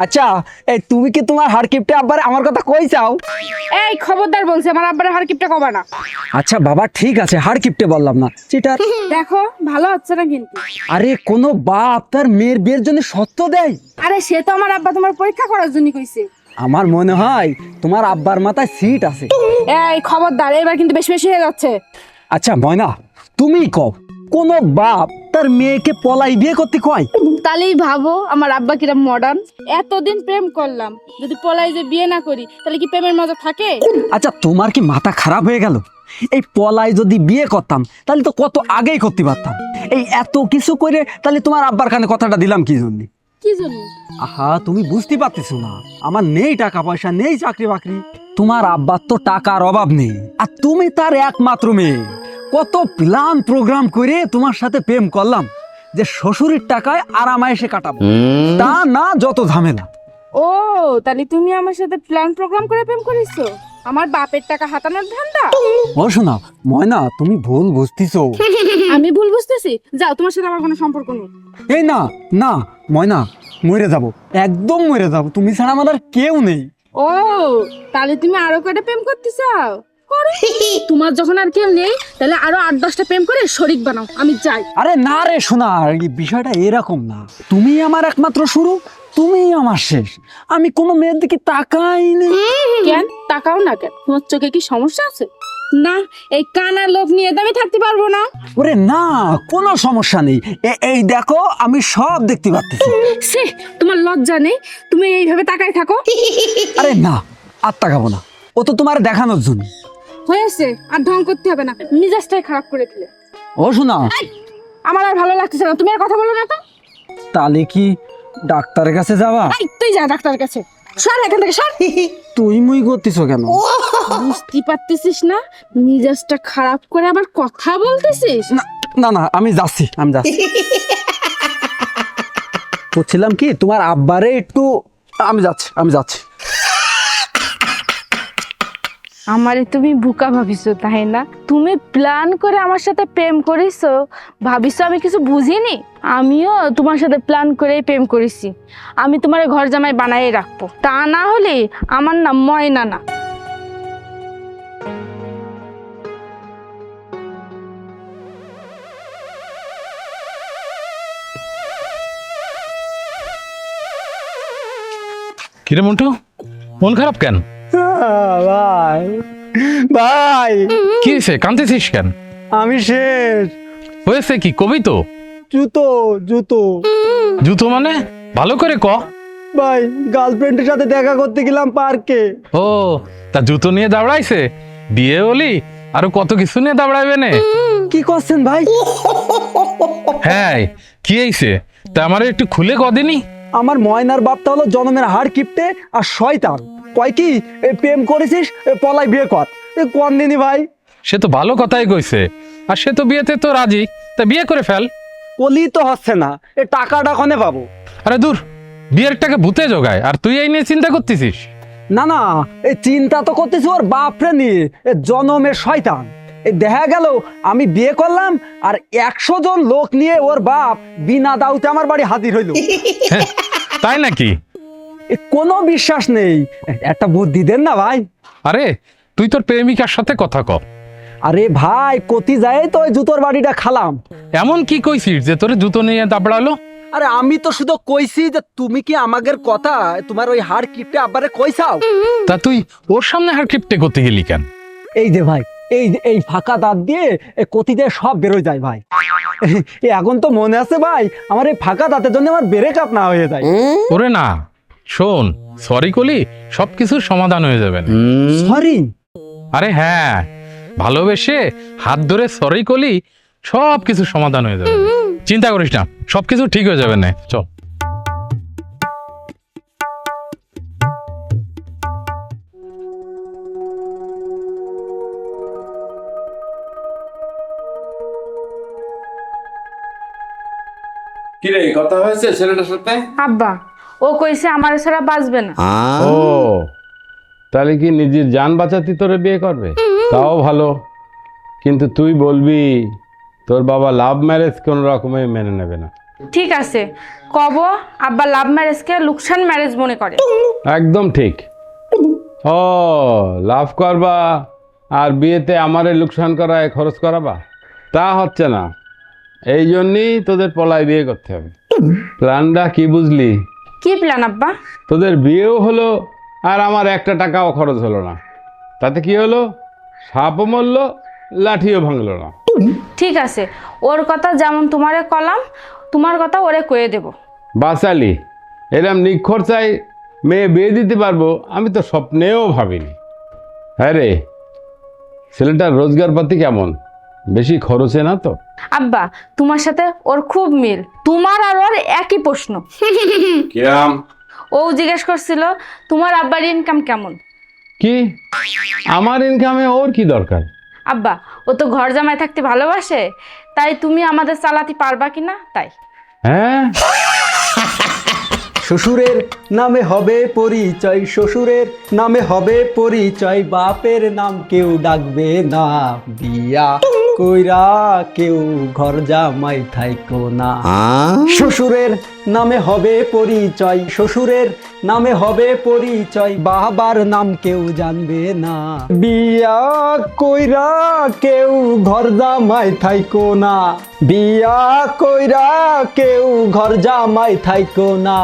আচ্ছা এই তুমি কি তোমার হার কিপটে আব্বার আমার কথা কই চাও? এই খবরদার বলছে আমার আব্বার হার কিপটা কবা না। আচ্ছা বাবা ঠিক আছে, হার কিপটে বললাম না, চিটার। দেখো ভালো হচ্ছে না কিন্তু। আরে কোনো বাপ তার মেয়ের বিয়ের জন্য সত্য দেয়? আরে সে তো আমার আব্বা তোমার পরীক্ষা করার জন্য কইছে। আমার মনে হয় তোমার আব্বার মাথায় সিট আছে। এই খবরদার, এবার কিন্তু বেশি বেশি হয়ে যাচ্ছে। আচ্ছা ময়না তুমি কও, কোন বাপ তার মেয়েকে পলাই বিয়ে করতে কয়? তাহলেই ভাবো আমার আব্বা কিরম মডার্ন। এতদিন প্রেম করলাম, যদি পলাই যে বিয়ে না করি তাহলে কি প্রেমের মজা থাকে? আচ্ছা তোমার কি মাথা খারাপ হয়ে গেল? এই পলাই যদি বিয়ে করতাম তাহলে তো কত আগেই করতে পারতাম। এই এত কিছু করে তাহলে তোমার আব্বার কানে কথাটা দিলাম কি জন্য? কি জন্য? আহা তুমি বুঝতে পারতেছো না, আমার নেই টাকা পয়সা, নেই চাকরি বাকরি। তোমার আব্বার তো টাকার অভাব নেই, আর তুমি তার একমাত্র মেয়ে। কত প্ল্যান প্রোগ্রাম করে তোমার সাথে প্রেম করলাম যে শ্বশুরের টাকায় আরামায়েশে কাটাবো, তা না যত ঝামেলা। ও তাহলে তুমি আমার সাথে প্ল্যান প্রোগ্রাম করে প্রেম করেছো? আমার বাপের টাকা হাতানোর ধান্দা? ও শোনা ময়না, তুমি ভুল বুঝতেছো। আমি ভুল বুঝতেছি? যাও, তোমার সাথে আমার কোনো সম্পর্ক নেই। এই না না ময়না, মরে যাব, একদম মরে যাব, তুমি ছাড়া আমার আর কেউ নেই। ও তাহলে তুমি আরো কয়টা প্রেম করতে চাও? করো। তোমার যখন আর কেউ নেই তাহলে আরো 8-10টা প্রেম করে শরীক বানাও, আমি যাই। আরে না রে শোনা, এই বিষয়টা এরকম না। তুমি আমার একমাত্র শুরু, তুমি আমার শেষ। আমি কোনো মেয়ের দিকে তাকাই না। কেন তাকাও না কেন? তোমার চোখে কি সমস্যা আছে? না, এই কানা লোক নিয়ে তো আমি থাকতে পারবো না। ওরে না, কোনো সমস্যা নেই। এই দেখো আমি সব দেখতে পাচ্ছি। সে তোমার লজ্জা নেই? তুমি এইভাবে তাকায় থাকো। আরে না, আর তাকাবো না, ও তো তোমার দেখানোর জন্য। হয়েছে, আর ঢং করতে হবে না, মিজাজটাই খারাপ করে দিলে। ও শোনা, আমার আর ভালো লাগতেছে না, তুমি আর কথা বলো না তো। তাহলে কি ডাক্তারের কাছে যাবা? এই, তুই যা ডাক্তারের কাছে, সর এখান থেকে সর। তুই মুই করতেছো কেন? বুঝতে পারতেছিস না? মিজাজটা খারাপ করে আবার কথা বলতেছিস। না না না, আমি যাচ্ছি, আমি যাচ্ছি। বলছিলাম কি তোমার আব্বারে একটু, আমি যাচ্ছি, আমি যাচ্ছি। আমারে তুমি বোকা ভাবিছো তাই না? তুমি প্ল্যান করে আমার সাথে প্রেম করেছো, ভাবিছো আমি কিছু বুঝিনি? আমিও তোমার সাথে প্ল্যান করে প্রেম করেছি। আমি তোমার ঘর জামাই বানাই রাখবো, তা না হলে আমার নাম ময়না না। কিরে মন্টু, মন খারাপ কেন? ভাই ভাই, কি হয়েছে, কাঁদতেছিস কেন? আমি শেষ। হয়েছে কি, কবি তো? জুতো জুতো জুতো মানে? ভালো করে ক। ভাই, গার্লফ্রেন্ডের সাথে দেখা করতে গেলাম পার্কে। ও তা জুতো নিয়ে দাঁড়াইছে? বিয়ে হলি আরো কত কিছু নিয়ে দাঁড়াইবে না। কি করছেন ভাই? হ্যাঁ, কি হয়েছে তা আমার একটু খুলে কদিনই। আমার ময়নার বাপটা হলো জন্মের হাড় কিপটে আর শয়তান। কয় কি প্রেম করেছিস পলাই বিয়ে কর, কোন দিনই ভাই। সে তো ভালো কথাই কইছে, আর সে তো বিয়েতে তো রাজি, তা বিয়ে করে ফেল। কলি তো হচ্ছে না, টাকাটা কনে পাবো? আরে দূর, বিয়ের টাকা ভূতে জোগায়, আর তুই এই নিয়ে চিন্তা করতেছিস? না না, এই চিন্তা তো করতেছি ওর বাপরে নিয়ে, জনমের শয়তান। এই দেখা গেল আমি বিয়ে করলাম আর 100 জন লোক নিয়ে ওর বাপ বিনা দাউতে আমার বাড়ি হাজির হইল। তাই নাকি? কোনো বিশ্বাস নেই, একটা বুদ্ধি দেন না ভাই। আরে তুই তোর প্রেমিকার সাথে কথা ক। আরে ভাই কতি যায় তো ওই জুতোর বাড়িটা খালাম। এমন কি কইছিস যে তোরে জুতো নিয়ে দাবড়ালো? আরে আমি তো শুধু কইছি যে তুমি কি আমাদের কথা তোমার ওই হাড় কিপটে আব্বারে কইছাও? তা তুই ওর সামনে হার কিপটে করতে গেলি কেন? এই যে ভাই, এই ফাঁকা দাঁত দিয়ে কতি দিয়ে সব বেরোয় যায় ভাই। এখন তো মনে আছে ভাই, আমার এই ফাঁকা দাঁতের জন্য আমার ব্রেকআপ না হয়ে যায়। ওরে না, শোন, সরি কলি সবকিছুর সমাধান হয়ে যাবে না। সরি? আরে হ্যাঁ, ভালোবেসে হাত ধরে সরি কলি সবকিছু সমাধান হয়ে যাবে। চিন্তা করিস না, সবকিছু ঠিক হয়ে যাবে না, চল। কিরে, কথা হয়েছে ছেলেটার সাথে? আব্বা ও কইছে আমার ছাড়া বাঁচবে না। ও তাহলে কি নিজের জান বাঁচাতে তোরে বিয়ে করবে? তাও ভালো, কিন্তু তুই বলবি তোর বাবা লাভ ম্যারেজ কোন রকমে মেনে নেবে না। ঠিক আছে, কব আব্বা লাভ ম্যারেজকে লোকসান ম্যারেজ মনে করে। একদম ঠিক। ও, লাভ করবা আর বিয়েতে আমারে লোকসান করায় খরচ করাবা, তা হচ্ছে না। এই জন্যই তোদের পলায় বিয়ে করতে হবে। প্ল্যানটা কি বুঝলি? কি প্ল্যান আব্বা? তোদের বিয়েও হলো আর আমার একটা টাকাও খরচ হলো না। তাতে কি হলো? সাপও মরল, লাঠিও ভাঙলো না। ঠিক আছে, ওর কথা যেমন তোমারে কলাম, তোমার কথা ওরে কয়ে দেব। বাসালি, এরম নিখরচায় মেয়ে বিয়ে দিতে পারবো আমি তো স্বপ্নেও ভাবিনি। হ্যাঁ রে, ছেলেটার রোজগারপাতি কেমন? বেশি খরচে না তো? আব্বা, তোমার সাথে ওর খুব মিল, তোমার আর ওর একই প্রশ্ন। কিরাম? ও জিজ্ঞেস করছিল তোমার আব্বার ইনকাম কেমন। কি? আমার ইনকামে ওর কি দরকার? আব্বা, ও তো ঘর জামাই থাকতে ভালোবাসে, তাই তুমি আমাদের চালাতে পারবা কিনা তাই। হ্যাঁ, শ্বশুরের নামে হবে পরিচয়, শ্বশুরের নামে হবে পরিচয়, বাপের নাম কেউ ডাকবে না, বিয়া কইরা কেউ ঘর জামাই থাইকো না। শ্বশুরের নামে হবে পরিচয়, শ্বশুরের নামে হবে পরিচয়, বাবার নাম কেউ জানবে না, বিয়া কইরা কেউ ঘর জামাই থাইকো না, বিয়া কইরা কেউ ঘর জামাই থাইকো না।